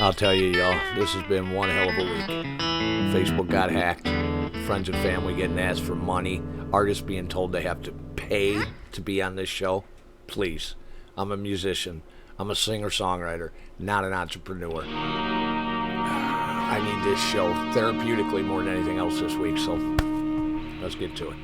I'll tell you, y'all, this has been one hell of a week. Facebook got hacked, friends and family getting asked for money, artists being told they have to pay to be on this show. Please, I'm a musician. I'm a singer-songwriter, not an entrepreneur. I need this show therapeutically more than anything else this week, so let's get to it.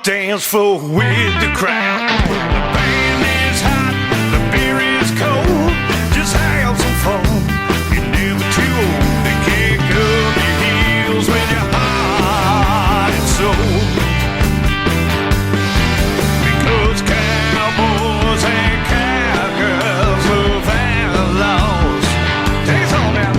Dance floor with the crowd. The band is hot, the beer is cold. Just have some fun. You're never too old to kick up your heels when you're heart and soul. Because cowboys and cowgirls love outlaws. Take us home now.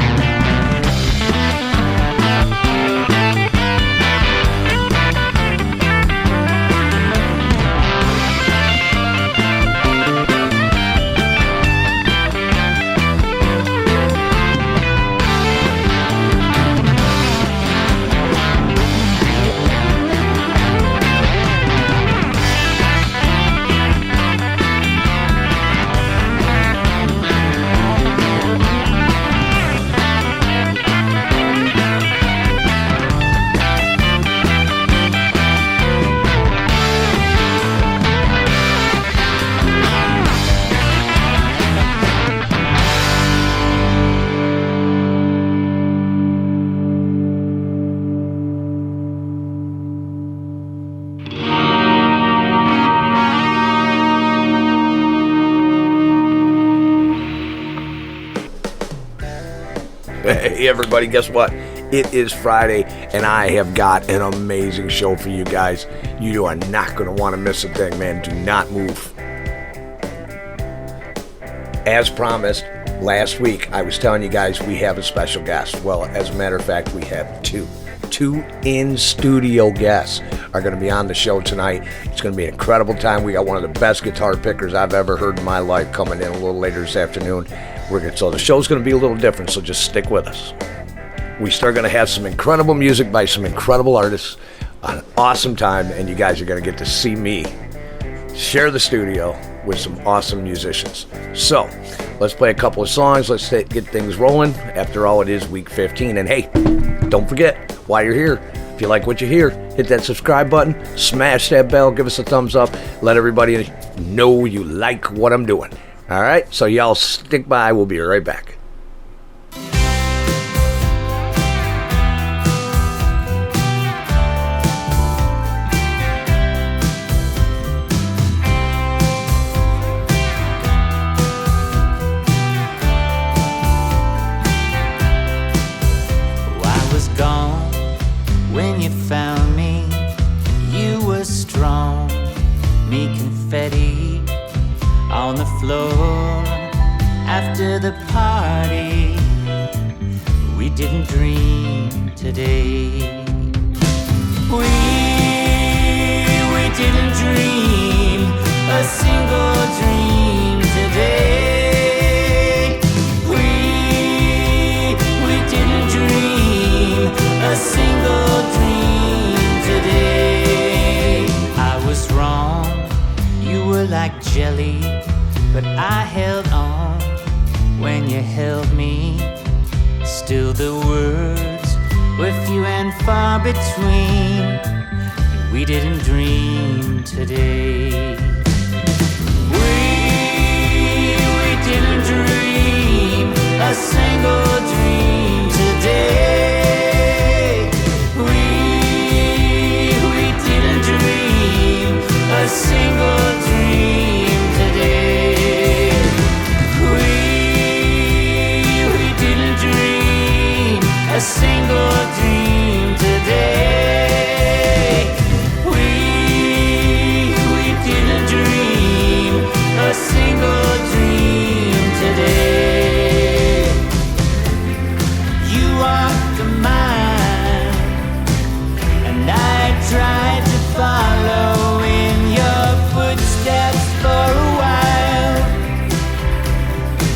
Hey everybody, guess what? It is Friday and I have got an amazing show for you guys. You are not going to want to miss a thing, man. Do not move. As promised, Last week, I was telling you guys we have a special guest. Well, as a matter of fact, we have two. Two in-studio guests are going to be on the show tonight. It's going to be an incredible time. We got one of the best guitar pickers I've ever heard in my life coming in a little later this afternoon. So the show's going to be a little different, so just stick with us. We start going to have some incredible music by some incredible artists, an awesome time, and you guys are going to get to see me share the studio with some awesome musicians. So, let's play a couple of songs. Let's get things rolling. After all, it is week 15. And hey, don't forget, while you're here, if you like what you hear, hit that subscribe button, smash that bell, give us a thumbs up, let everybody know you like what I'm doing. All right? So y'all stick by. We'll be right back. When you found me, you were strong. Me confetti on the floor after the party. We didn't dream today. We didn't dream a single dream today. We didn't dream a single dream today. I was wrong, you were like jelly, but I held on when you held me. Still the words were few and far between. We didn't dream today. We didn't dream a single dream today. A single dream today. We didn't dream a single dream today. We didn't dream a single dream today. You walked a mile and I tried to follow in your footsteps for a while,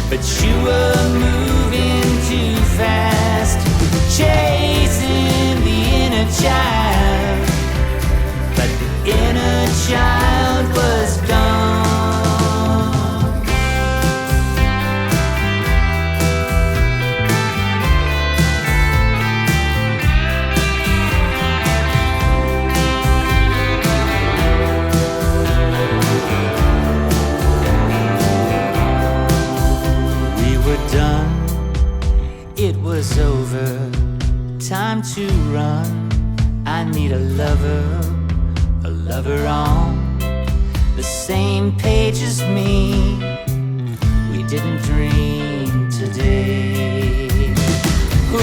but you were moving too fast, chasing the inner child, but the inner child was gone. It was over, time to run. I need a lover on the same page as me. We didn't dream today. We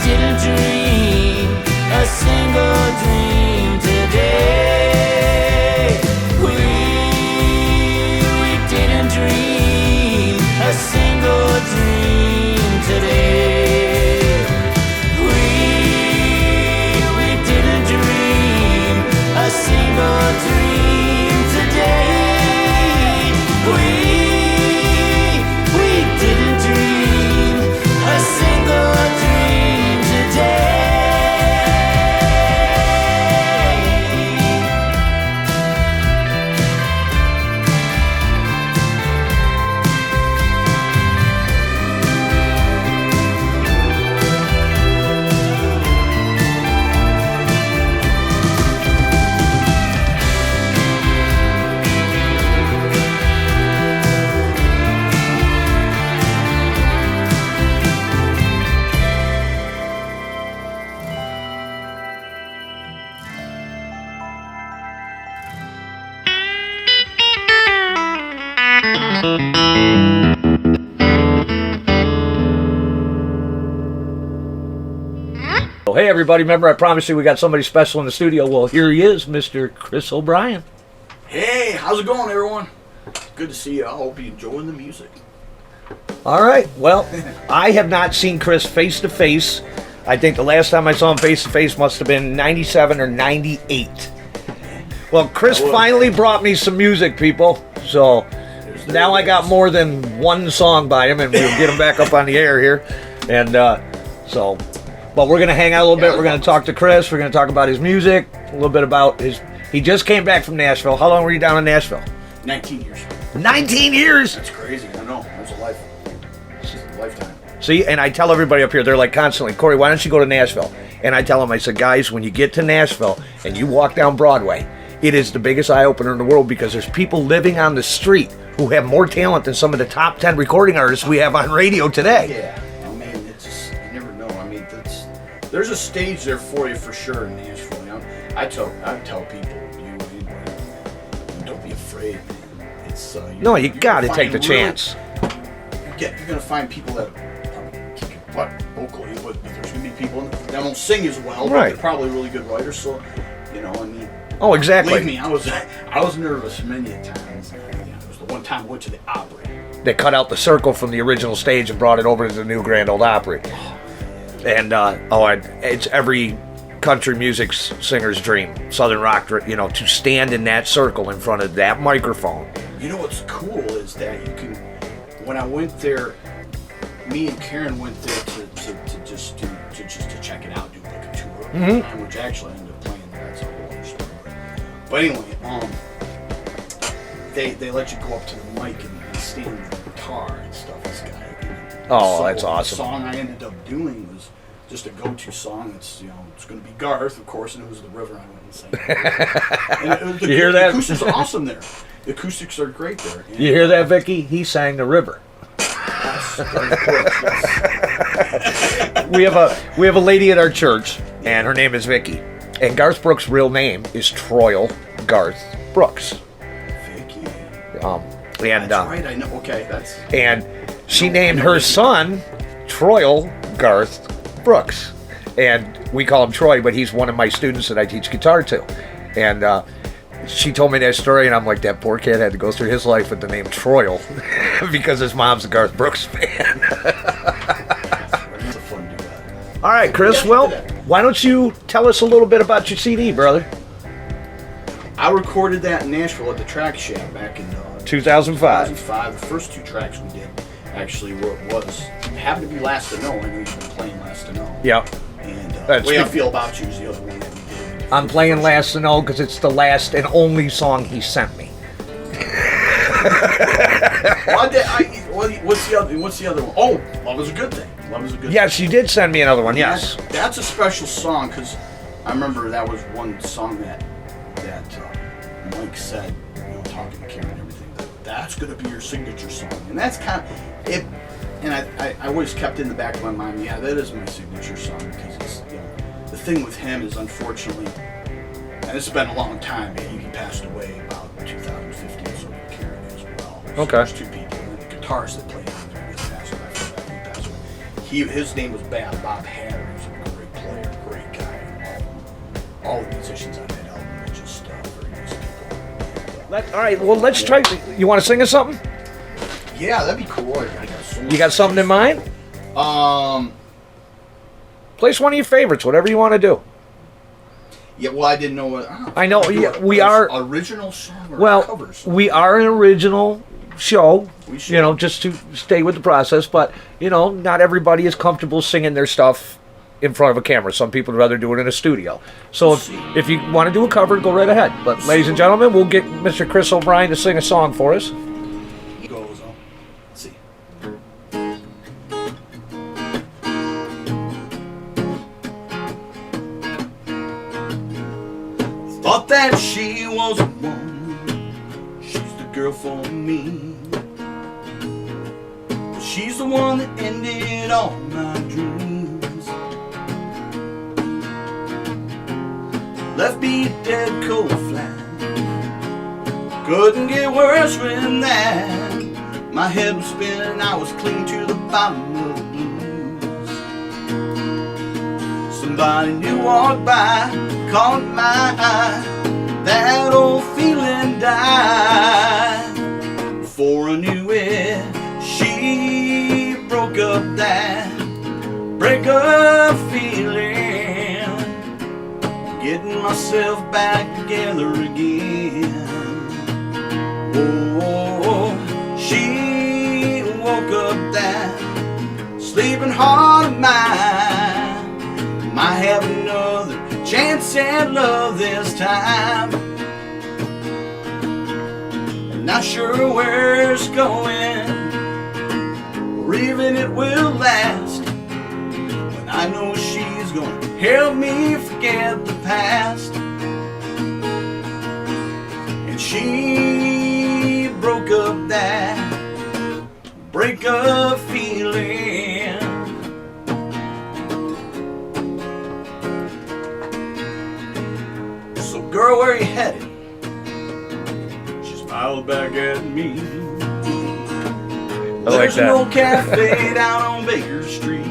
didn't dream a single dream today. We didn't dream a single dream today. We didn't dream a single dream today. We didn't dream a single dream today. Hey everybody, remember I promised you we got somebody special in the studio. Well, here he is, Mr. Chris O'Brien. Hey, how's it going, everyone? good to see you. I hope you're enjoying the music. All right. Well, I have not seen Chris face to face. I think the last time I saw him face to face must have been 97 or 98. Well, Chris finally brought me some music, people. So now I got more than one song by him, and we'll get him back up on the air here. And but we're going to hang out a little bit. We're going to talk to Chris. We're going to talk about his music, a little bit about his... He just came back from Nashville. How long were you down in Nashville? 19 years. 19 years? That's crazy. I know. That's a lifetime. See, and I tell everybody up here, they're like constantly, Cory, why don't you go to Nashville? And I tell them, I said, guys, when you get to Nashville and you walk down Broadway, it is the biggest eye-opener in the world because there's people living on the street who have more talent than some of the top 10 recording artists we have on radio today. Yeah, I mean, it's just, you never know. I mean, there's a stage there for you for sure in Nashville. You know? I tell people, don't be afraid, man. It's no, you got to take the chance. You're gonna find people that probably kick your butt vocally, but there's gonna be people that don't sing as well, but right. they're probably really good writers. So, you know, I mean. Oh, exactly. Believe me, I was nervous many a times. It was the one time I went to the Opry. They cut out the circle from the original stage and brought it over to the new Grand Ole Opry. And it's every country music singer's dream, Southern rock, to stand in that circle in front of that microphone. You know what's cool is that you can. When I went there, me and Karen went there to just check it out, do like a tour, which actually I ended up playing there. That's a whole other story. But anyway, they let you go up to the mic and stand with the guitar and stuff. This guy. That's awesome. The song I ended up doing was just a go-to song. It's it's going to be Garth, of course, and it was The River. I went and sang. You hear that? The acoustics are awesome there. The acoustics are great there. And, you hear that, Vicky? He sang The River. Yes. We have a lady at our church, and her name is Vicky. And Garth Brooks' real name is Troil Garth Brooks. Vicky. That's right. I know. Okay, And she named her son Troil Garth Brooks, and we call him Troy, but he's one of my students that I teach guitar to. And she told me that story, and I'm like, that poor kid had to go through his life with the name Troil because his mom's a Garth Brooks fan. It's a fun dude. All right, Chris. Well, why don't you tell us a little bit about your CD, brother? I recorded that in Nashville at the Track Shack back in 2005. 2005. The first two tracks we did actually happened to be Last to Know. I know you've been playing Last to Know. Yep. And The Way I Feel About You is the other one that we did. I'm playing Last to Know because it's the last and only song he sent me. What's the other one? Oh, Love Is a Good Thing. Love Is a Good Yes, Thing. you did send me another one, yes. That's a special song because I remember that was one song that Mike said, talking to Karen and everything, that's going to be your signature song. And that's kind of it. And I always kept in the back of my mind, yeah, that is my signature song because it's, the thing with him is unfortunately, and it's been a long time, he passed away about 2015, so did Karen as well. So okay. There's two people, and the guitarist that played on there just passed away. After that, he passed away. His name was Bob Hatter. He was a great player, great guy. And all the musicians on that album are just very nice people. All right, well, let's try. You want to sing us something? Yeah, that'd be cool. You got something in mind? Place one of your favorites, whatever you want to do. Yeah, well, I didn't know what. I know. Yeah, we are original song or cover song. We are an original show. We should. Just to stay with the process. But not everybody is comfortable singing their stuff in front of a camera. Some people would rather do it in a studio. So if you want to do a cover, go right ahead. But ladies and gentlemen, we'll get Mr. Chris O'Brien to sing a song for us. Let's see. Thought that she was the one, she's the girl for me. But she's the one that ended all my dreams. Left me a dead cold flat. Couldn't get worse than that. My head was spinning, I was clean to the bottom of the blues. Somebody new walked by, caught my eye. That old feeling died before I knew it. She broke up that breakup feeling, getting myself back together again. Oh, she woke up that sleeping heart of mine. Might have another chance at love this time. Not sure where it's going, or even it will last, but I know she's gonna help me forget the past. And she broke up that breakup feeling. So girl, where you headed? She smiled back at me. I like There's that. an old cafe down on Baker Street.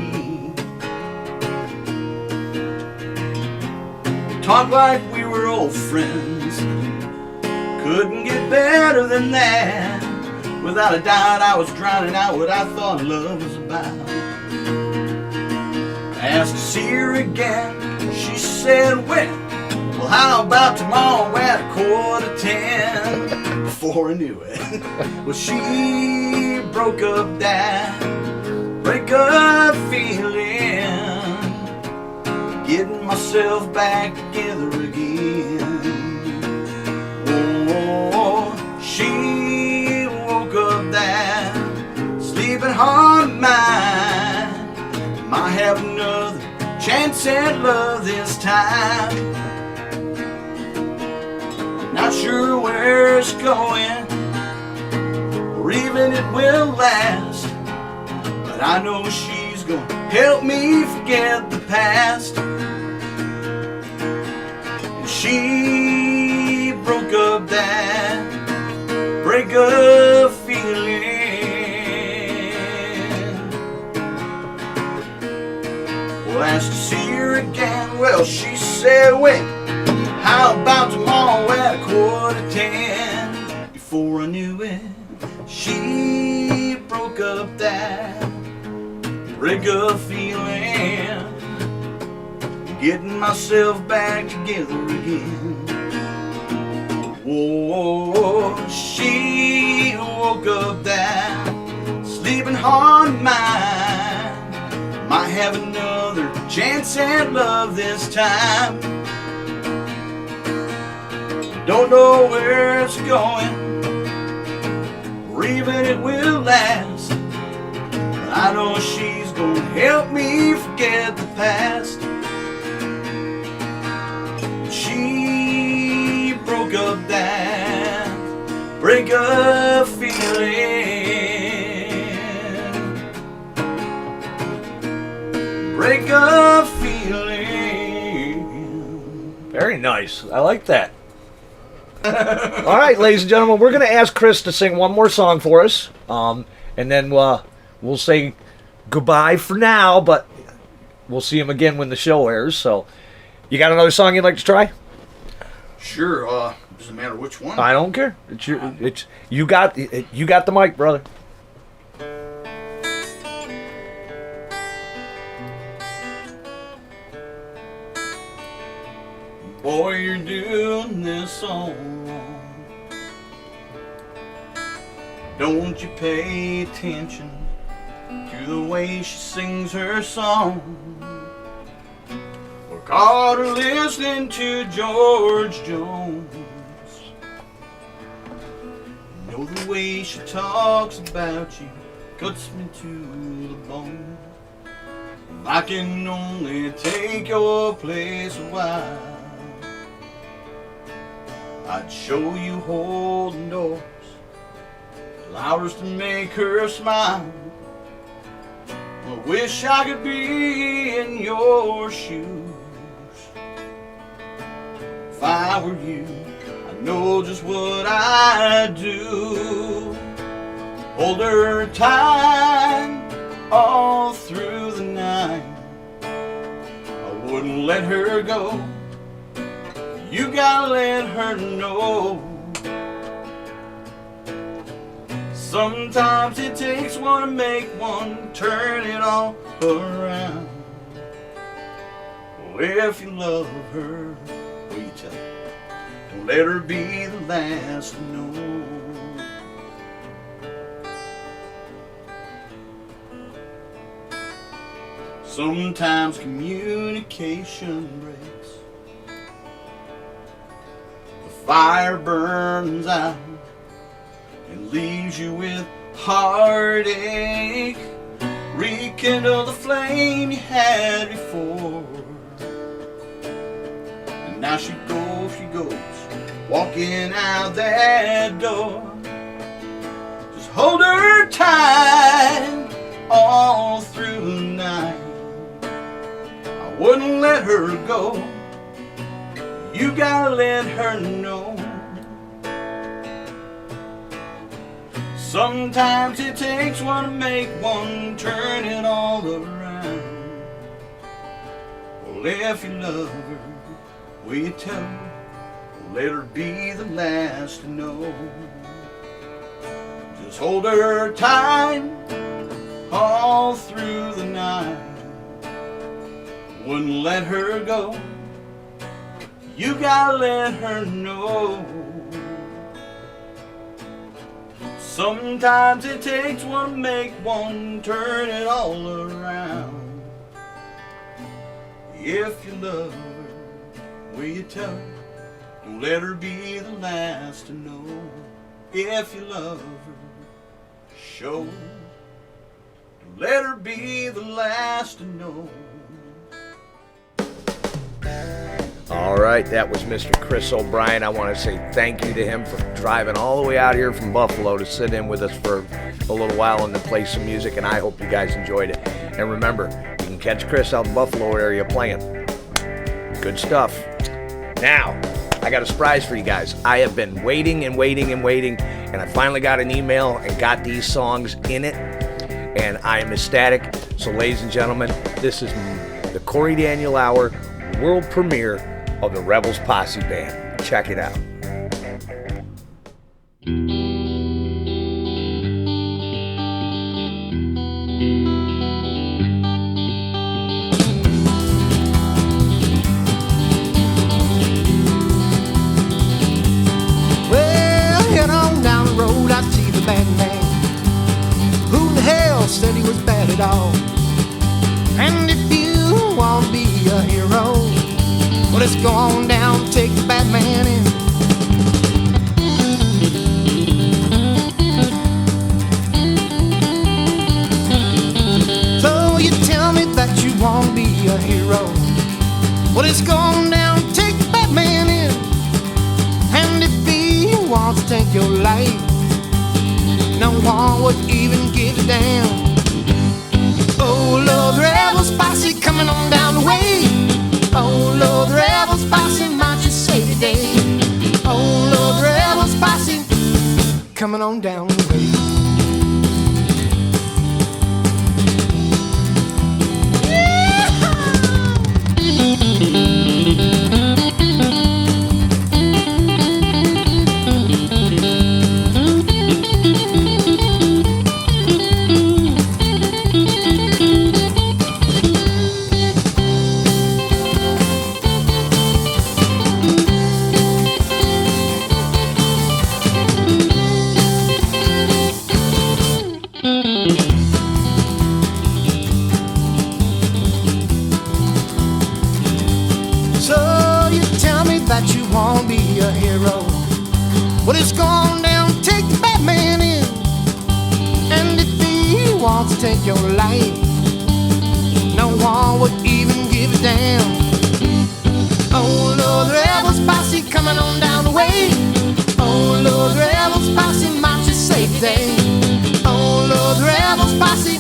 Talk like we were old friends. Couldn't get better than that. Without a doubt, I was drowning out what I thought love was about. I asked to see her again. She said, when? Well, how about tomorrow at 9:45? Before I knew it. Well, she broke up that breakup feeling, getting myself back together again. Oh, she woke up that sleeping heart of mine. Might have another chance at love this time. Not sure where it's going, or even it will last, but I know she's gonna help me forget the past. And she broke up that breakup feeling. Well, I asked to see her again. Well, she said, wait, how about tomorrow at 9:45? Before I knew it, she broke up that breakup feeling, getting myself back together again. Whoa, she woke up that sleeping heart of mine. Might have another chance at love this time. Don't know where it's going, or even it will last, but I know she's gonna help me forget the past. She broke up that breakup feeling, breakup feeling. Very nice. I like that. All right, ladies and gentlemen, we're going to ask Chris to sing one more song for us, and then we'll say goodbye for now, but we'll see him again when the show airs. So, you got another song you'd like to try? Sure. Doesn't matter which one. I don't care. You got the mic, brother. Boy, you're doing this all wrong. Don't you pay attention to the way she sings her song, or caught her listening to George Jones. You know the way she talks about you cuts me to the bone. I can only take your place a while. I'd show you holding doors, flowers to make her smile. I wish I could be in your shoes. If I were you, I know just what I'd do. Hold her tight all through the night. I wouldn't let her go. You gotta let her know. Sometimes it takes one to make one, turn it all around. Oh, if you love her, will you tell her? Don't let her be the last to know. Sometimes communication breaks, the fire burns out and leaves you with heartache. Rekindle the flame you had before. And now she goes, walking out that door. Just hold her tight all through the night. I wouldn't let her go. You gotta let her know. Sometimes it takes one to make one, turn it all around. Well, if you love her, will you tell her? Let her be the last to know. Just hold her tight all through the night. Wouldn't let her go. You gotta let her know. Sometimes it takes one to make one, turn it all around. If you love her, will you tell her? Don't let her be the last to know. If you love her, show. Don't let her be the last to know. All right, that was Mr. Chris O'Brien. I want to say thank you to him for driving all the way out here from Buffalo to sit in with us for a little while and to play some music, and I hope you guys enjoyed it. And remember, you can catch Chris out in the Buffalo area playing. Good stuff. Now, I got a surprise for you guys. I have been waiting and I finally got an email and got these songs in it, and I am ecstatic. So, ladies and gentlemen, this is the Cory Daniel Hour world premiere of the Rebels Posse Band. Check it out. Well, head on down the road, I see the bad man. Who in the hell said he was bad at all? And if you want to be a hero, well, let's go on down and take the bad man in. So you tell me that you want to be a hero, well, let's go on down and take the bad man in. And if he wants to take your life, no one would even give a damn. Oh, Lord, the Rebels Posse coming on down the way. Oh, Lord, the Rebels Posse might you say today. Oh, Lord, the Rebels Posse coming on down the way. Won't be a hero. Well, it's gone down, take the bad man in. And if he wants to take your life, no one would even give a damn. Oh, Lord, the Rebels Posse coming on down the way. Oh, Lord, the Rebels Posse might you save the day. Oh, Lord, the Rebels Posse.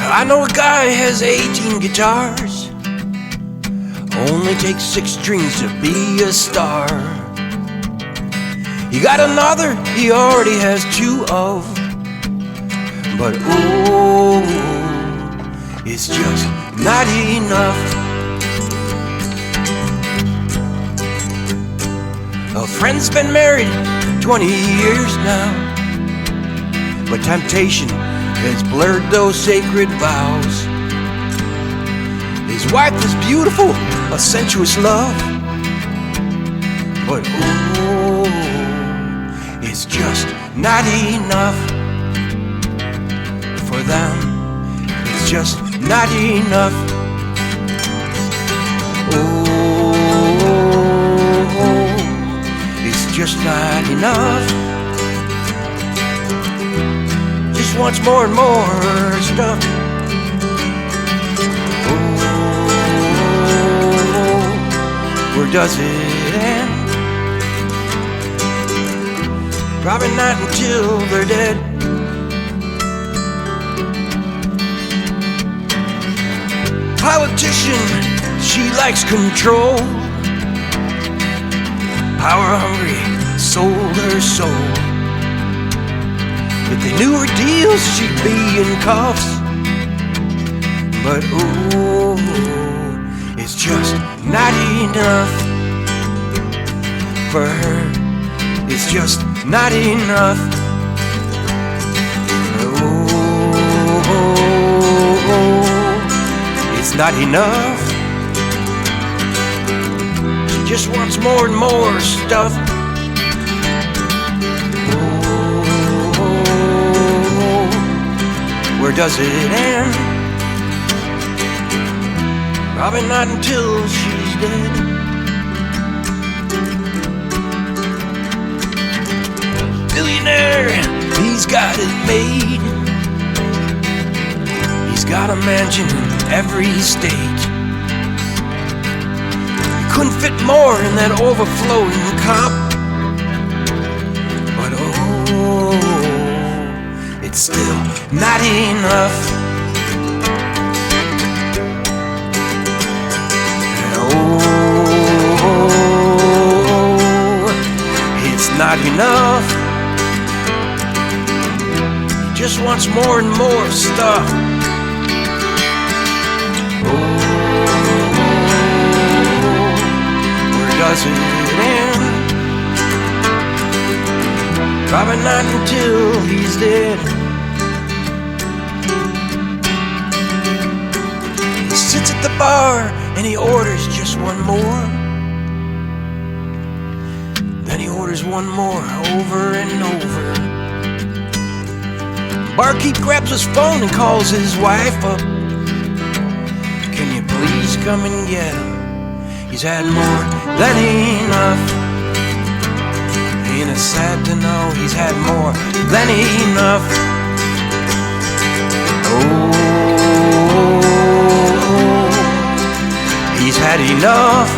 I know a guy has 18 guitars, only takes 6 strings to be a star. He got another he already has 2 of, but oh, it's just not enough. A friend's been married 20 years now, but temptation has blurred those sacred vows. His wife is beautiful, a sensuous love, but oh, it's just not enough for them. It's just not enough. Oh, it's just not enough. Just wants more and more stuff. Where does it end? Probably not until they're dead. Politician, she likes control. Power hungry, sold her soul. If they knew her deals, she'd be in cuffs. But ooh, it's just not enough for her. It's just not enough. Oh, it's not enough. She just wants more and more stuff. Oh, where does it end? Probably not until she's dead. Billionaire, he's got it made. He's got a mansion in every state. He couldn't fit more in that overflowing cup. But oh, it's still not enough. Not enough. He just wants more and more stuff. Oh, where does it end? Probably not until he's dead. He sits at the bar and he orders just one more. Then he orders one more over and over. Barkeep grabs his phone and calls his wife up. Can you please come and get him? He's had more than enough. Ain't it sad to know he's had more than enough? Oh, he's had enough.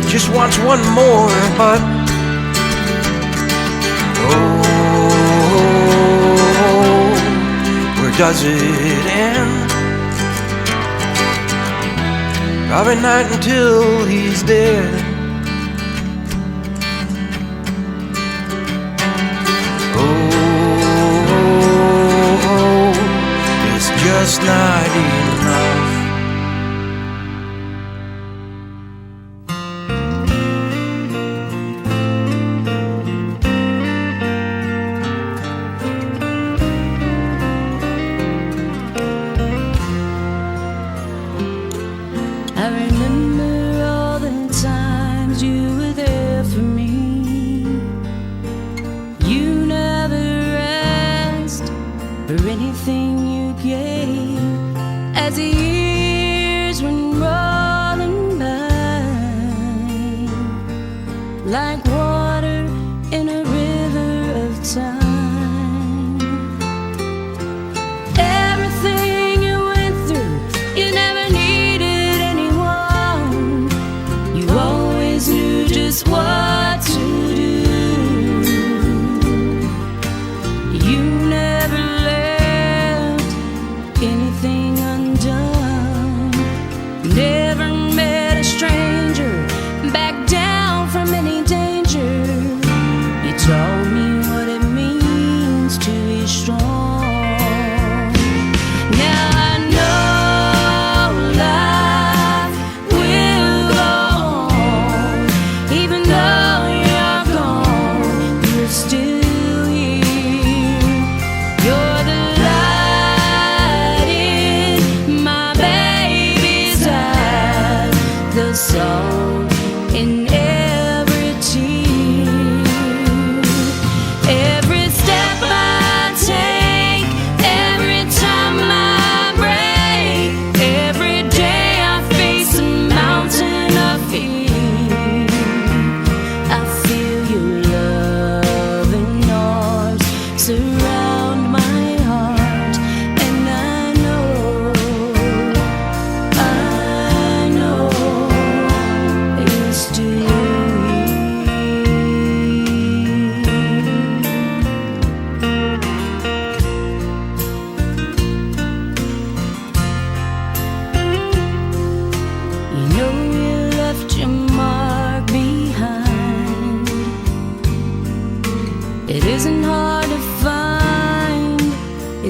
Just wants one more, but oh, where does it end? Probably not until he's dead. Oh, it's just not enough. For anything you gave as the years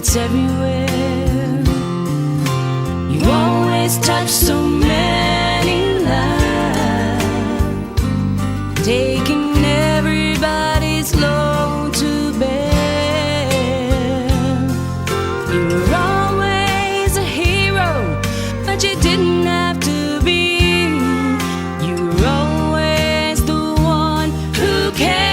it's everywhere. You always touch so many lives, taking everybody's load to bear. You were always a hero, but you didn't have to be. You were always the one who cared.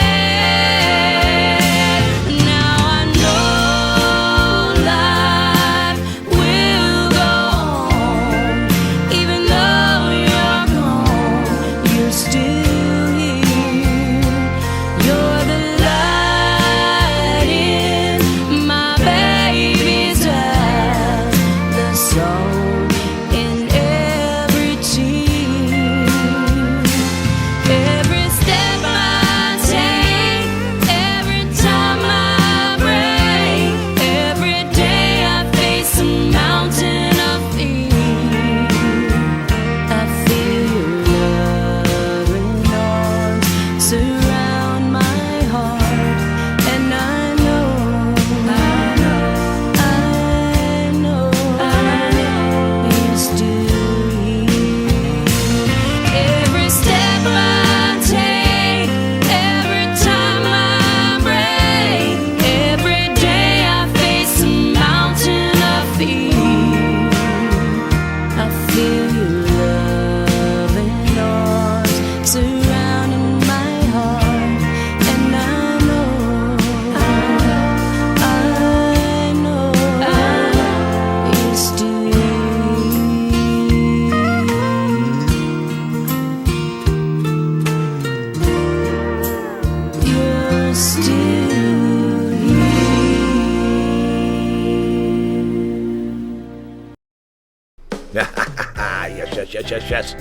Yes.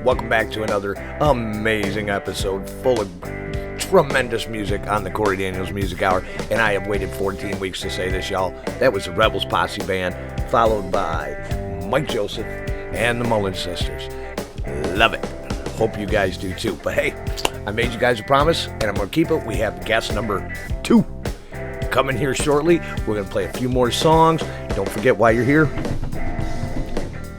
Welcome back to another amazing episode full of tremendous music on the Cory Daniel's Music Hour. And I have waited 14 weeks to say this, y'all. That was the Rebels Posse Band, followed by Mike Joseph and the Mullins Sisters. Love it. Hope you guys do too. But hey, I made you guys a promise, and I'm going to keep it. We have guest number 2 coming here shortly. We're going to play a few more songs. Don't forget, while you're here,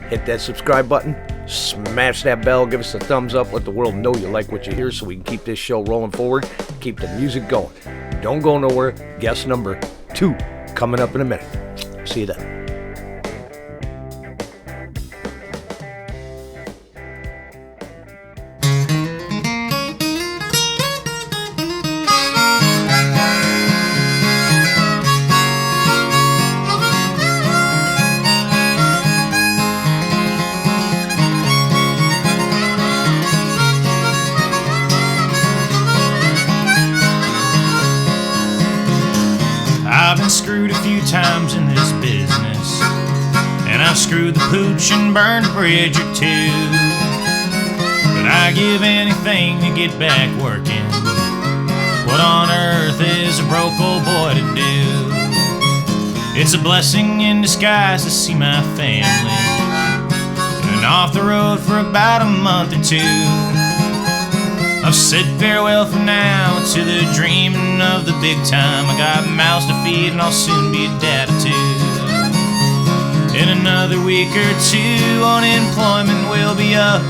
hit that subscribe button, smash that bell, give us a thumbs up, let the world know you like what you hear so we can keep this show rolling forward, keep the music going. Don't go nowhere. Guest number 2 coming up in a minute. See you then. I've been screwed a few times in this business, and I've screwed the pooch and burned a bridge or two. But I give anything to get back working. What on earth is a broke old boy to do? It's a blessing in disguise to see my family. Been off the road for about a month or 2. I've said farewell for now to the dreaming of the big time. I got mouths to feed and I'll soon be a dad of 2. In another week or 2, unemployment will be up,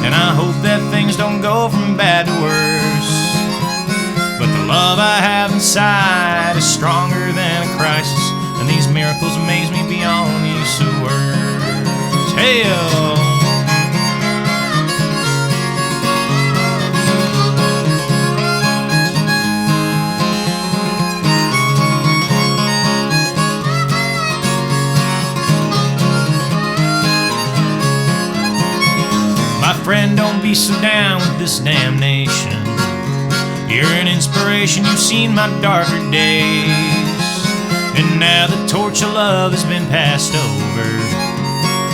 and I hope that things don't go from bad to worse. But the love I have inside is stronger than a crisis, and these miracles amaze me beyond the use of words. Hey-oh! Friend, don't be so down with this damnation. You're an inspiration, you've seen my darker days. And now the torch of love has been passed over.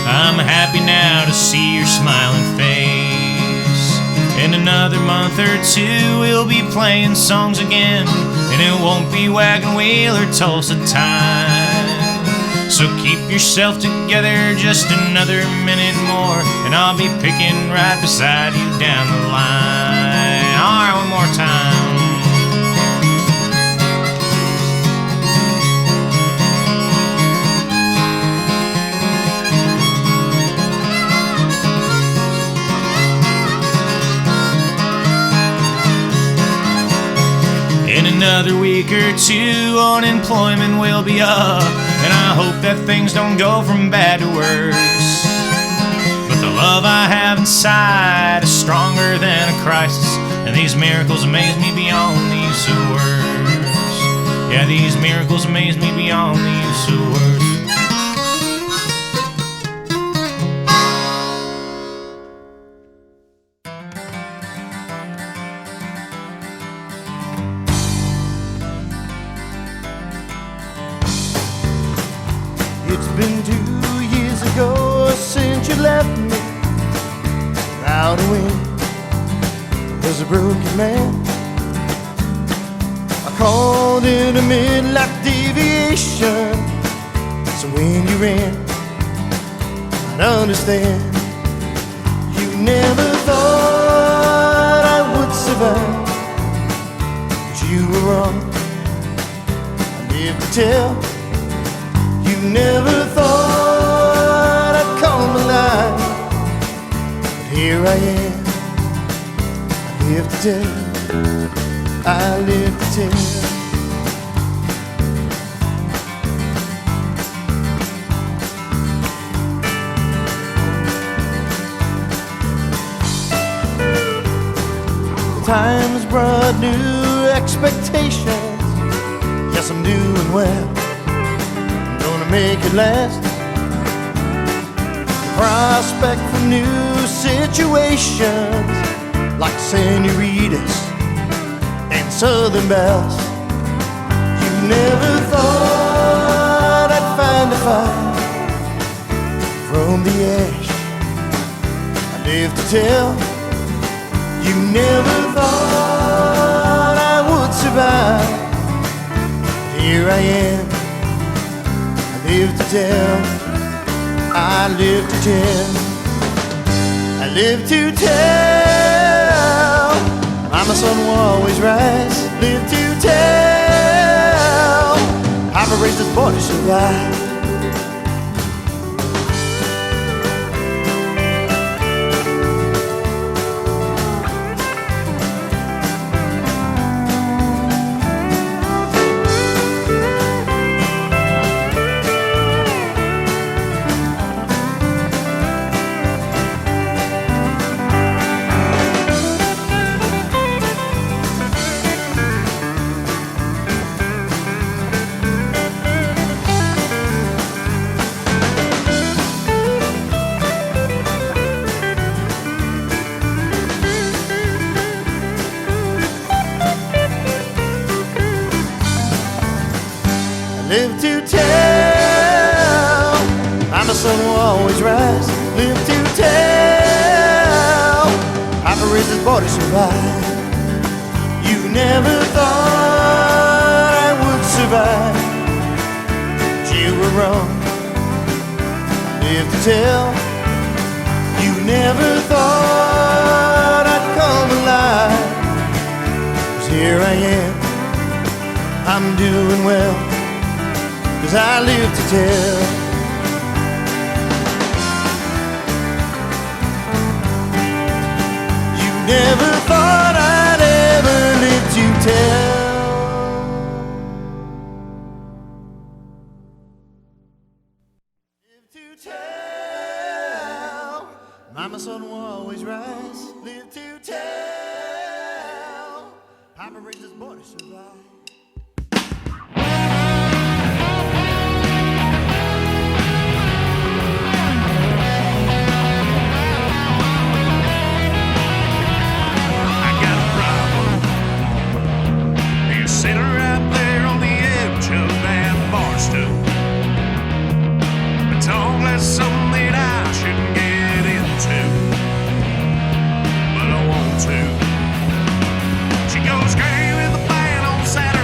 I'm happy now to see your smiling face. In another month or 2, we'll be playing songs again, and it won't be Wagon Wheel or Tulsa Time. So keep yourself together just another minute more, and I'll be picking right beside you down the line. All right, one more time. another week or two, unemployment will be up, and I hope that things don't go from bad to worse. But the love I have inside is stronger than a crisis, and these miracles amaze me beyond the use of words. Yeah, these miracles amaze me beyond the use of words. It's been 2 years ago since you left me. Out of wind was a broken man. I called it a midlife deviation. So when you ran, I'd understand. You never thought I would survive, but you were wrong. I live to tell. You never thought I'd come alive, but here I am. I live to tell. I live to tell. The times brought new expectations. Yes, I'm doing well, make it last. The prospect for new situations, like senoritas and southern bells. You never thought I'd find a fire from the ash. I live to tell. You never thought I would survive. Here I am. Live to tell, I live to tell, I live to tell. Mama, sun will always rise. Live to tell. Papa raised this boy to survive. Live to tell. I'm a sun will always rise. Live to tell. Papa raised his boy to survive. You never thought I would survive, but you were wrong. Live to tell. You never thought I'd come alive, 'cause here I am. I'm doing well, 'cause I live to tell. You never thought I'd ever live to tell. Live to tell. Mama, sun will always rise. Live to tell. Papa raised his boy to survive. Sitting right there on the edge of that bar stool. But don't let something that I shouldn't get into, but I want to. She goes crazy with the band on Saturday.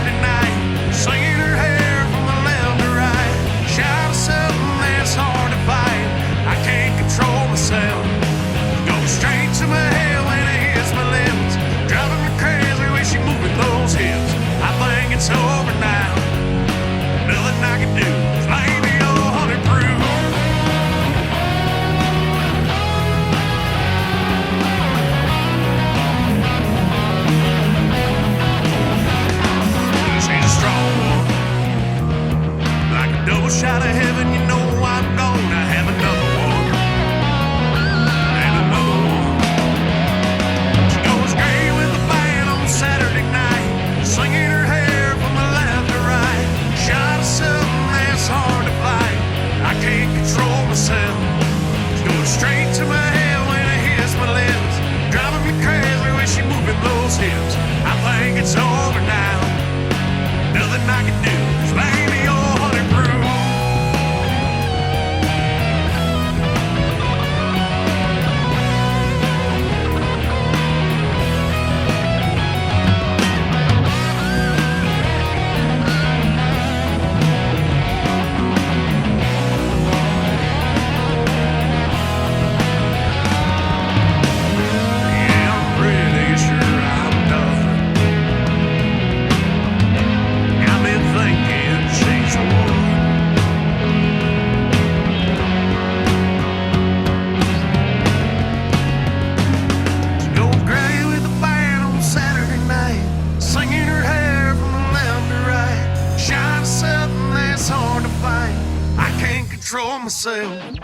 myself.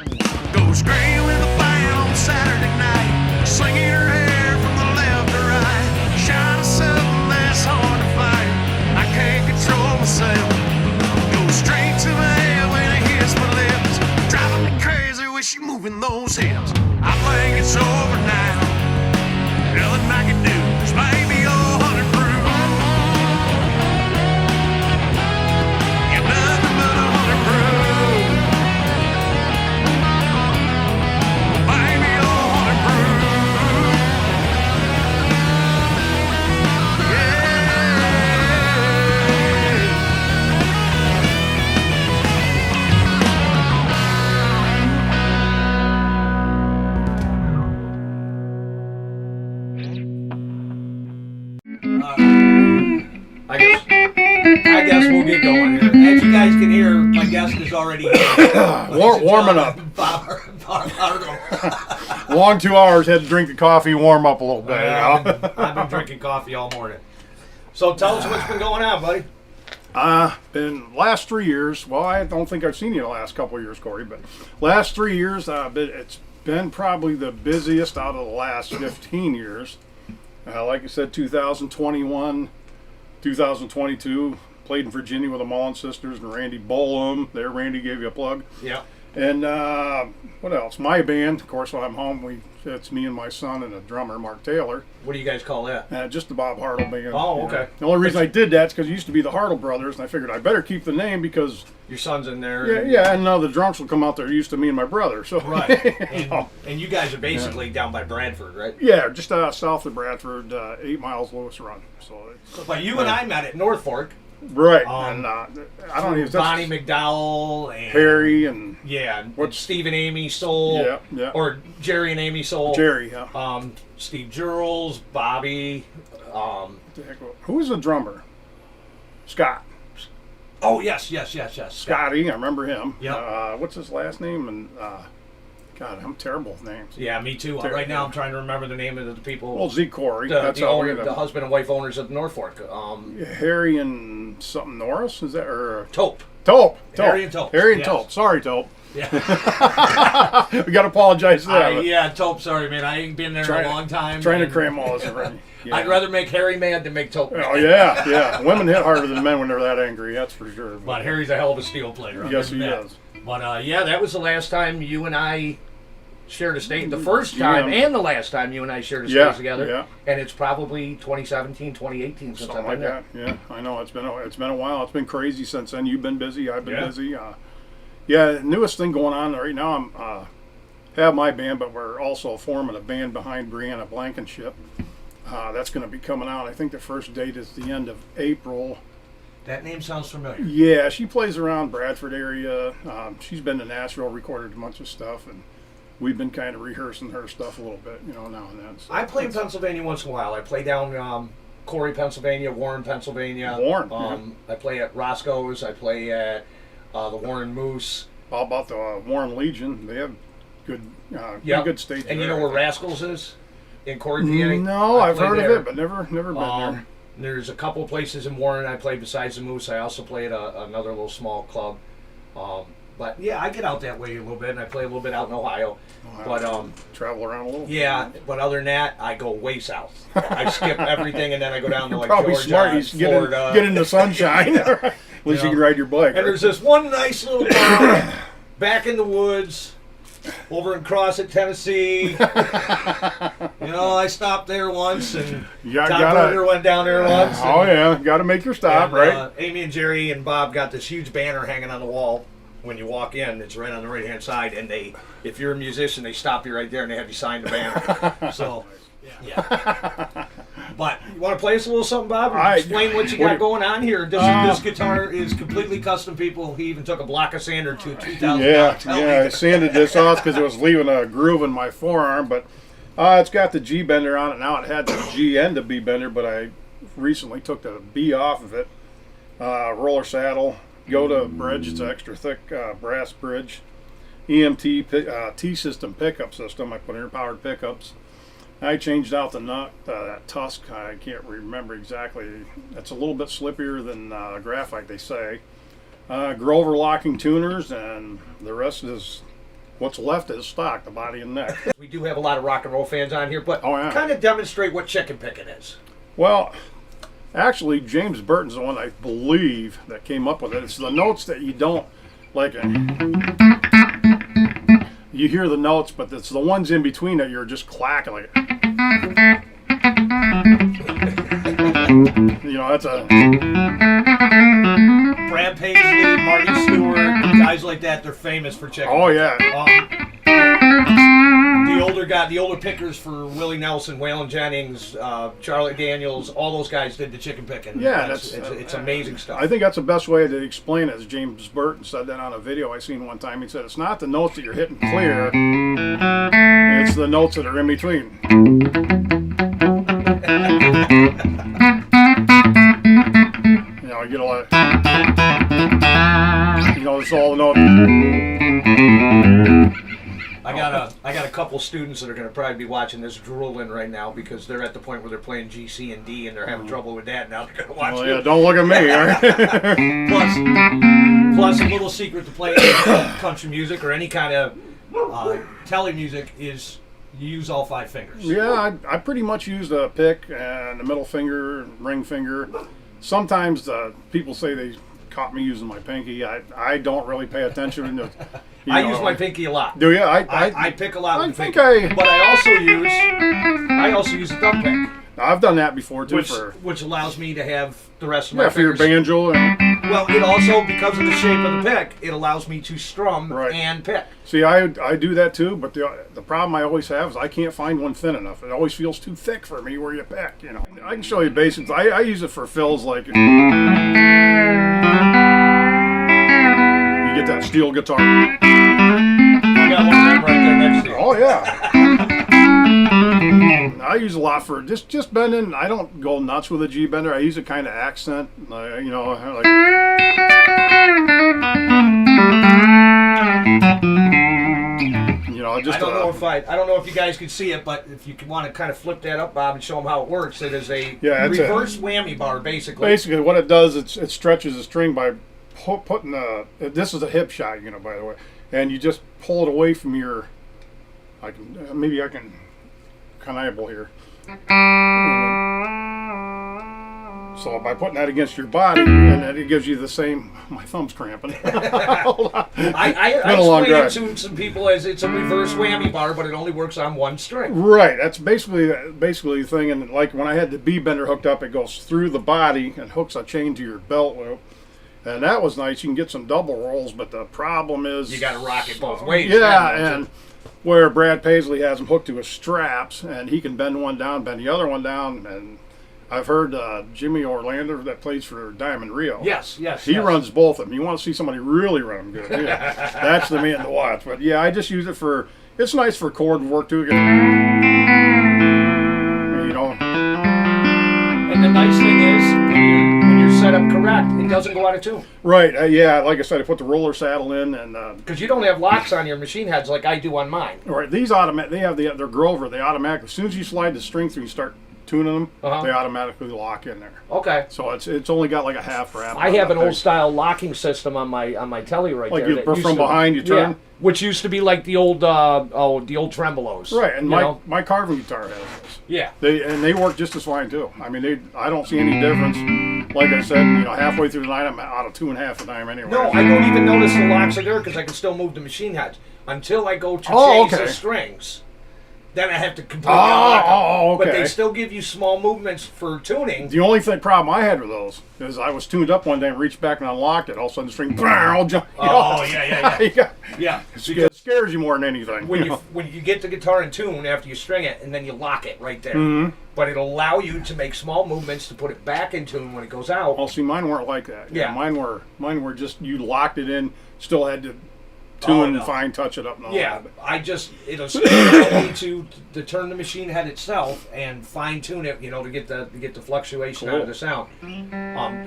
Go scream with a band on Saturday night, slinging her hair from the left to right. Shine something that's hard to fight. I can't control myself. Go straight to my head when it hits my lips. Driving me crazy with she moving those hips. I think it's over now. Nothing I can do is maybe 100 proof. You're nothing but 100 proof. Maybe 100 proof. I guess we'll get going here. As you guys can hear, my guest is already here. Warming up. Bauer. Long 2 hours, had to drink the coffee, warm up a little bit. I've been drinking coffee all morning. So tell us what's been going on, buddy. Been last 3 years. Well, I don't think I've seen you the last couple of years, Cory, but last 3 years, it's been probably the busiest out of the last 15 years. Like I said, 2021, 2022, played in Virginia with the Mullins Sisters and Randy Bolam. There, Randy gave you a plug. Yeah. And what else? My band, of course, when I'm home, it's me and my son and a drummer, Mark Taylor. What do you guys call that? Just the Bob Hartle band. Oh, okay. The only reason I did that is because it used to be the Hartle Brothers, and I figured I better keep the name because... Your son's in there. Yeah, and now the drunks will come out there used to me and my brother. So Right. And you guys are basically down by Bradford, right? Yeah, just south of Bradford, 8 miles Lewis Run. But you and I met at North Fork. Right. And I don't know if Bonnie McDowell and Harry and Steve and Amy Soul. Yeah. Or Jerry and Amy Soul. Jerry, yeah. Steve Jules, Bobby. Who was the drummer? Scott. Oh, yes. Scotty, I remember him. Yeah. What's his last name? And God, I'm terrible with names. Yeah, me too. Right now, I'm trying to remember the name of the people. Well, Zeke Cory. That's the husband and wife owners of North Fork. Harry and something Norris, is that or Tope? Harry and Tope. Harry and Tope. Sorry, Tope. Yeah. We got to apologize to that. Yeah, Tope. Sorry, man. I ain't been there in a long time. Trying to cram all this around. Yeah. I'd rather make Harry mad than make Tope mad. Oh, yeah. Women hit harder than men when they're that angry, that's for sure. But Harry's a hell of a steel player. Yes, he is. But, that was the last time you and I shared a stage. The first time and the last time you and I shared a stage together. Yeah. And it's probably 2017, 2018 since I've been there. Yeah, I know. It's been a while. It's been crazy since then. You've been busy. I've been busy. The newest thing going on right now, I'm have my band, but we're also forming a band behind Brianna Blankenship. That's going to be coming out. I think the first date is the end of April. That name sounds familiar. Yeah, she plays around Bradford area. She's been to Nashville, recorded a bunch of stuff, and we've been kind of rehearsing her stuff a little bit, now and then. So I play in Pennsylvania once in a while. I play down Cory, Pennsylvania, Warren, Pennsylvania. I play at Roscoe's. I play at the Warren Moose. How about the Warren Legion? They have good stage. And you know where Rascals is? In Cory, PA? No, I've heard of it, but never been there. There's a couple of places in Warren I play besides the Moose. I also play at another little small club. But yeah, I get out that way a little bit, and I play a little bit out in Ohio. But travel around a little. Yeah, but other than that, I go way south. I skip everything, and then I go down to like probably Georgia, smart. Florida. Get in the sunshine. At least you can ride your bike. And there's this one nice little town back in the woods. Over in Crossett, Tennessee. I stopped there once, and Tom Berger went down there once. Got to make your stop, right? Amy and Jerry and Bob got this huge banner hanging on the wall. When you walk in, it's right on the right-hand side, and if you're a musician, they stop you right there, and they have you sign the banner. So, yeah. But you want to play us a little something, Bob? Explain what you got going on here. This guitar is completely custom, people. He even took a block of sander to a 2,000. I sanded this off because it was leaving a groove in my forearm, but it's got the G bender on it now. It had the G and the B bender, but I recently took the B off of it. Roller saddle, Yoda bridge. It's an extra thick brass bridge. EMT T-system pickup system. I put in powered pickups. I changed out the nut, that tusk. I can't remember exactly. It's a little bit slippier than graphite, they say. Grover locking tuners, and the rest is What's left is stock, the body and neck. We do have a lot of rock and roll fans on here, but Oh, yeah. kind of demonstrate what chicken picking is. Well, actually, James Burton's the one I believe that came up with it. It's the notes that you don't like. You hear the notes, but it's the ones in between that you're just clacking like. That's a. Brad Paisley, Marty Stewart, guys like that, they're famous for chicken. Oh yeah. The older pickers for Willie Nelson, Waylon Jennings, Charlie Daniels, all those guys did the chicken picking. Yeah, it's amazing stuff. I think that's the best way to explain it. As James Burton said that on a video I seen one time. He said it's not the notes that you're hitting clear; it's the notes that are in between. You get a lot. It's all the notes. I got a couple students that are going to probably be watching this drooling right now because they're at the point where they're playing G, C, and D and they're having trouble with that. Now they're going to watch. Well, yeah, don't look at me. All right? plus, a little secret to playing country music or any kind of tele music is you use all 5 fingers. Yeah, I pretty much use the pick and the middle finger, ring finger. Sometimes people say they caught me using my pinky. I don't really pay attention to. I use my pinky a lot. Do you? I pick a lot with the think pinky. But I also use a thumb pick. I've done that before too. Which allows me to have the rest of my for your fingers. banjo. Well, it also, because of the shape of the pick, it allows me to strum and pick. See, I do that too, but the problem I always have is I can't find one thin enough. It always feels too thick for me where you pick. I can show you basics. I use it for fills like. You get that steel guitar. I got one of them right there next to you. Oh yeah. I use a lot for just bending. I don't go nuts with a G bender. I use a kind of accent. Like. I don't know if you guys can see it, but if you want to kind of flip that up, Bob, and show them how it works, it is a reverse whammy bar, basically. Basically, what it does, it stretches the string by putting this is a hip shot, by the way, and you just pull it away from your. I can connivable here. So by putting that against your body, and then it gives you the same. My thumb's cramping. Hold on. I explain it to some people as it's a reverse whammy bar, but it only works on one string. Right. That's basically the thing. And like when I had the B bender hooked up, it goes through the body and hooks a chain to your belt loop. And that was nice. You can get some double rolls, but the problem is you got to rock it both ways. Yeah, and where Brad Paisley has them hooked to his straps, and he can bend one down, bend the other one down, and I've heard Jimmy Orlander that plays for Diamond Rio. Yes. He runs both of them. You want to see somebody really run them good. Yeah. That's the man to watch. But yeah, I just use it for. It's nice for chord work too. And the nice thing is, when you're set up correct, it doesn't go out of tune. Right. Yeah. Like I said, I put the roller saddle in, and because you don't have locks on your machine heads like I do on mine. Right. These they have their Grover. They automatically, as soon as you slide the string through, you start tuning them. They automatically lock in there. Okay. So it's only got like a half wrap. I have an old style locking system on my telly right there. Like from behind you turn. Yeah, which used to be like the old tremolos. Right, and my carving guitar has this. Yeah. They work just as fine too. I mean, I don't see any difference. Like I said, halfway through the night, I'm out of 2.5 the time anyway. No, I don't even notice the locks are there because I can still move the machine heads until I go to change the strings. Then I have to completely unlock them. Okay. But they still give you small movements for tuning. The only problem I had with those is I was tuned up one day and reached back and unlocked it. All of a sudden the string, all jump. Yeah. Yeah. It scares you more than anything. When you get the guitar in tune after you string it, and then you lock it right there. Mm-hmm. But it'll allow you to make small movements to put it back in tune when it goes out. Well, see, mine weren't like that. Yeah. Mine were just, you locked it in, still had to tune and fine touch it up and all that. It'll allow me to turn the machine head itself and fine tune it, to get the fluctuation out of the sound.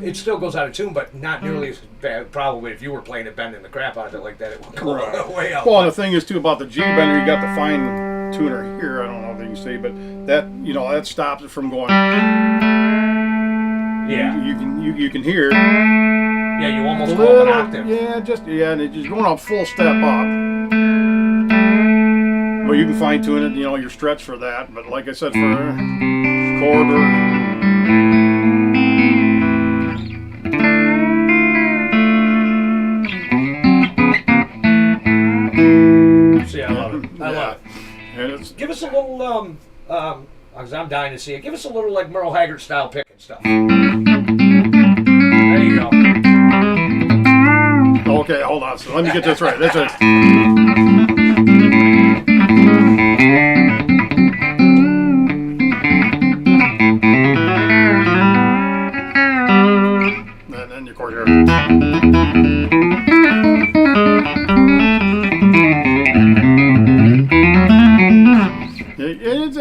It still goes out of tune, but not nearly as bad. Probably if you were playing it, bending the crap out of it like that, it would go way out. Well, the thing is too about the G bender, you got the fine tuner here. I don't know if you can see, but that that stops it from going. Yeah, you can hear. Yeah, you almost go up an octave. Yeah, and it's just going up full step up. But you can fine tune it, your stretch for that. But like I said, for quarter. See, I love it. I love it. And it's, Give us a little, because I'm dying to see it. Give us a little like Merle Haggard style pick and stuff. There you go. okay, hold on. So let me get this right. That's it. And then your chord here.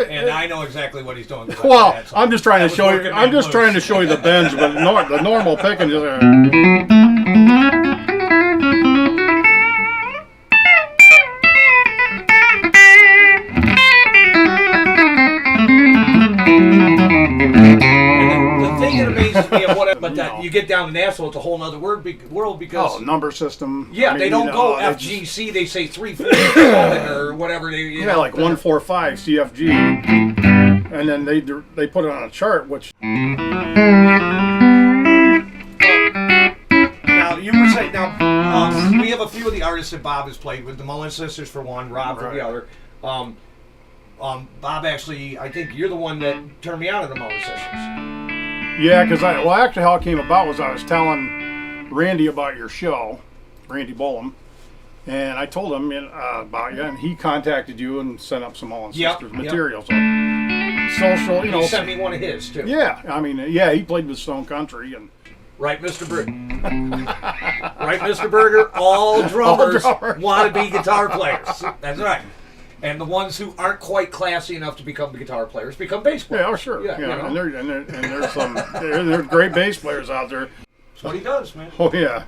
And I know exactly what he's doing. Well, I'm just trying to show you. I'm just trying to show you the bends, but the normal picking is. The thing that amazes me of what, but that you get down to Nashville, it's a whole other world because number system. Yeah, they don't go FGC. They say 3, 4, or whatever. Yeah, like 1, 4, 5 CFG, and then they put it on a chart, which. Now you were saying we have a few of the artists that Bob has played with. The Mullins Sisters for one, Rob for the other. Bob, actually, I think you're the one that turned me on to the Mullins Sisters. Yeah, because actually how it came about was I was telling Randy about your show, Randy Bolam, and I told him about you, and he contacted you and sent up some Mullins Sisters material. So social, He sent me one of his too. Yeah, I mean, he played with Stone Country and. Right, Mr. Berger. Right, Mr. Berger. All drummers want to be guitar players. That's right. And the ones who aren't quite classy enough to become guitar players become bass players. Yeah, oh, sure. Yeah, and there's some there's great bass players out there. That's what he does, man. Oh yeah.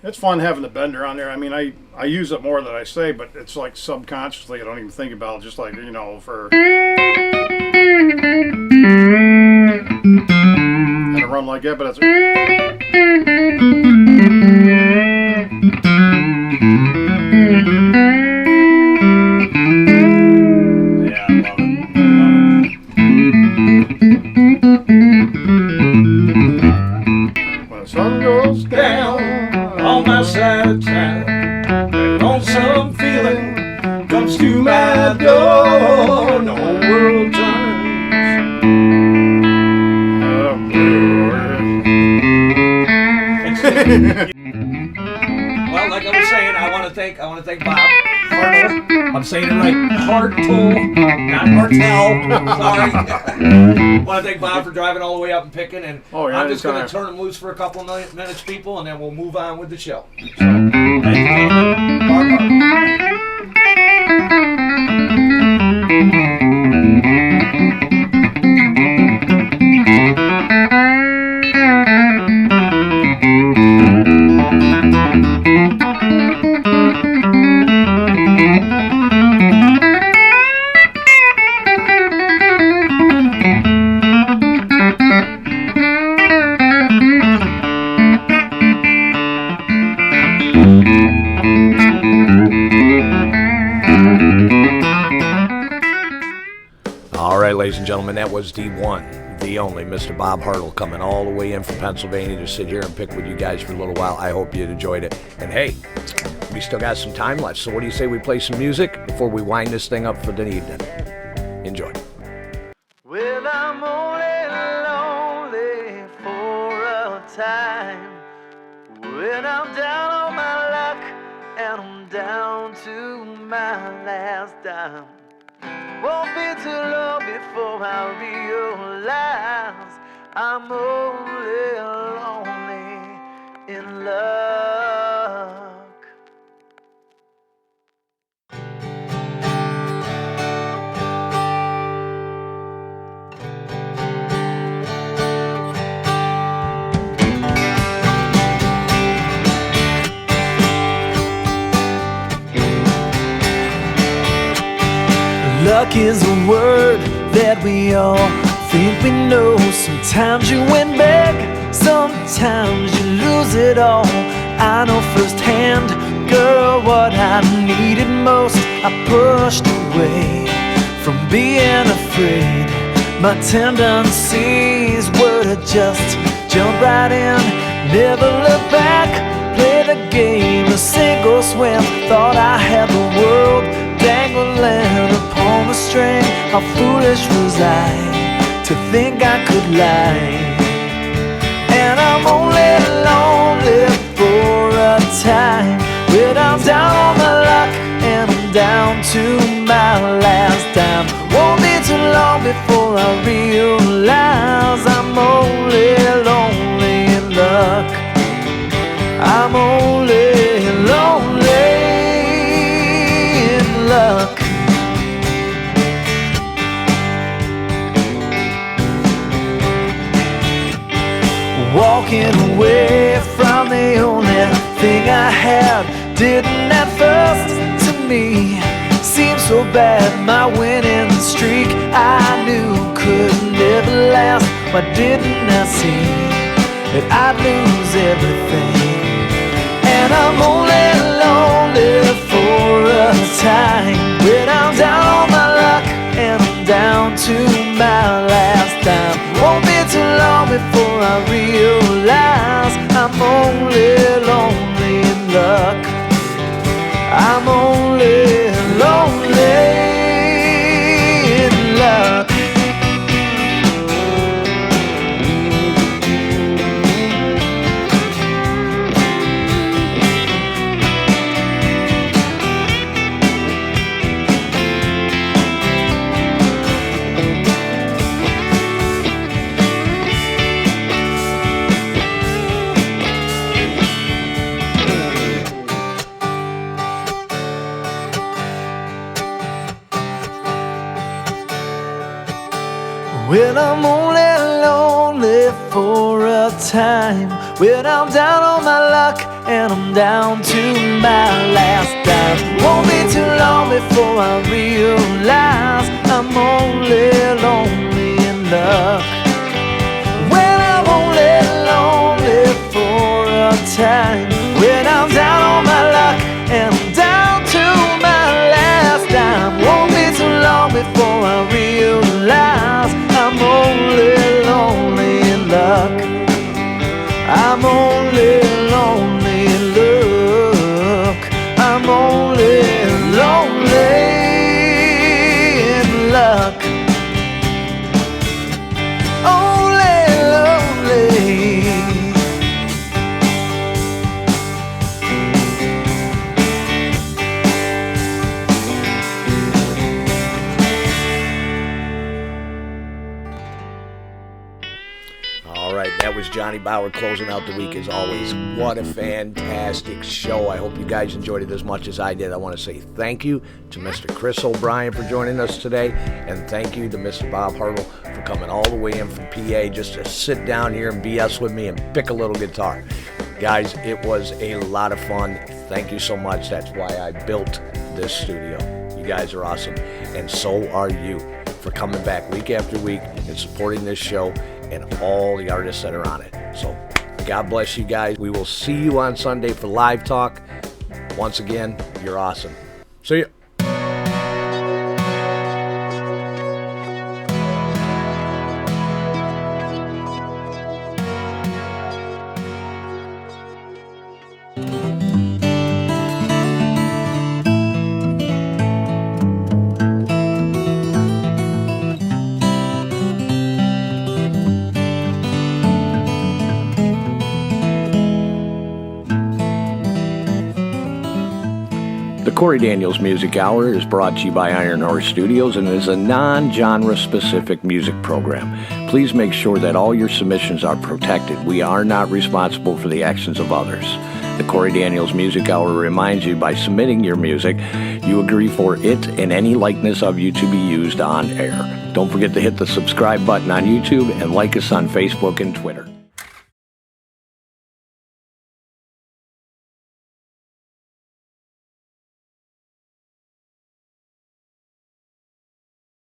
It's fun having the bender on there. I mean, I use it more than I say, but it's like subconsciously I don't even think about it. Just like, for and a run like that, but it's Yeah, I love it. When the sun goes down On my side of town, and lonesome feeling comes to my door. The whole world turns. Well, like I was saying, I want to thank Bob Hartle. I'm saying it right, Hartle, not Martell. Sorry. I want to thank Bob for driving all the way up and picking, and I'm just going to turn him loose for a couple minutes, people, and then we'll move on with the show. So, ladies and gentlemen, Bob ladies and gentlemen, that was the one, the only Mr. Bob Hartle coming all the way in from Pennsylvania to sit here and pick with you guys for a little while. I hope you enjoyed it. And hey, we still got some time left, so what do you say we play some music before we wind this thing up for the evening? Enjoy. Well, I'm only lonely for a time. When I'm down on my luck and I'm down to my last dime. Won't be too long before I realize I'm only lonely in luck. Luck is a word that we all think we know. Sometimes you win big, sometimes you lose it all. I know firsthand, girl, what I needed most. I pushed away from being afraid. My tendencies were to just jump right in, never look back, play the game, a sink or swim. Thought I had the world dangling upon a string. How foolish was I to think I could lie? And I'm only lonely for a time. When I'm down on my luck and I'm down to my last dime. Won't be too long before I realize I'm only lonely in luck. I'm only lonely in luck. Walking away from the only thing I had didn't at first to me seem so bad. My winning streak I knew could never last. Why didn't I see that I'd lose everything? And I'm only lonely for a time. When I'm down on my luck and I'm down to my last dime. Won't be too long before I realize I'm only lonely in luck. I'm only lonely in luck. When I'm only lonely for a time. When I'm down on my luck and I'm down to my last dime. Won't be too long before I realize I'm only lonely in luck. When I'm only lonely for a time. When I'm down on my luck and I'm down to my last dime. Won't be too long before I realize I'm only lonely in luck. I'm only lonely in luck. I'm only lonely in luck. Only lonely. All right, that was Johnny Bauer closing out the week as always. What a fantastic show. I hope you guys enjoyed it as much as I did. I want to say thank you to Mr. Chris O'Brien for joining us today, and thank you to Mr. Bob Hartle for coming all the way in from PA just to sit down here and BS with me and pick a little guitar. Guys, it was a lot of fun. Thank you so much. That's why I built this studio. You guys are awesome, and so are you for coming back week after week and supporting this show and all the artists that are on it. So God bless you guys. We will see you on Sunday for Live Talk. Once again, you're awesome. See ya. Cory Daniel's Music Hour is brought to you by Iron Horse Studios and is a non-genre specific music program. Please make sure that all your submissions are protected. We are not responsible for the actions of others. The Cory Daniel's Music Hour reminds you by submitting your music, you agree for it and any likeness of you to be used on air. Don't forget to hit the subscribe button on YouTube and like us on Facebook and Twitter.